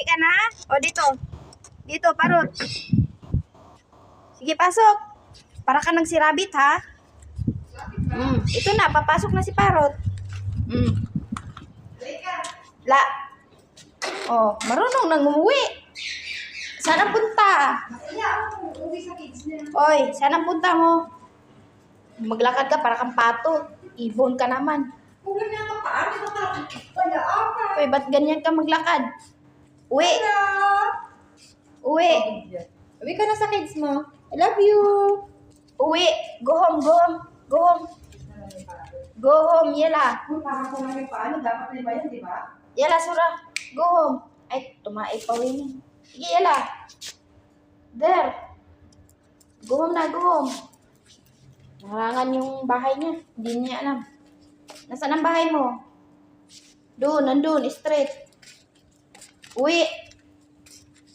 Uwi ka na? O, dito. Dito, parot. Sige, pasok. Para ka nang si Rabbit, ha? Ito na, papasok na si Parot. La. Oh, marunong nang umuwi. Saan ang punta? Oy, saan ang punta mo? Maglakad ka para kang pato. Ibon ka naman. Oy, ba't ganyan ka maglakad? Uwi. Uwi. Uwi ka na sa kids mo. I love you. Uwi. Go home, go home. Go home. Go home, yela. Parang kung ano yung paano, dapat na ba yan, di ba? Yela, Sura. Go home. Ay, tumae pa rin. Sige, yela. There. Go home na, go home. Narangan yung bahay niya. Hindi niya alam. Nasaan ang bahay mo? Doon, nandun, straight. Uwi.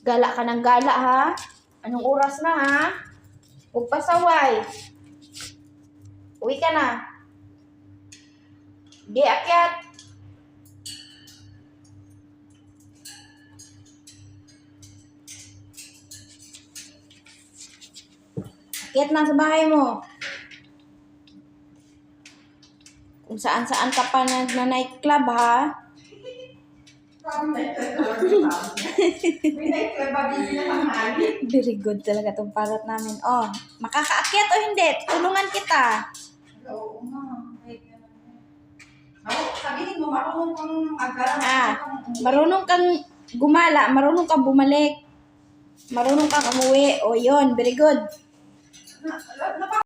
Gala ka ng gala, ha? Anong oras na, ha? Huwag pasaway. Uwi ka na. Di, akyat. Akyat na sa bahay mo. Kung saan-saan ka pa nag-nightclub, ha? Very good talaga tong parrot namin. Oh, makakaakyat o hindi? Tulungan kita. Oo nga. Sabihin mo, marunong kang agara. Marunong kang gumala, marunong kang bumalik. Marunong kang umuwi. O, yun. Very good.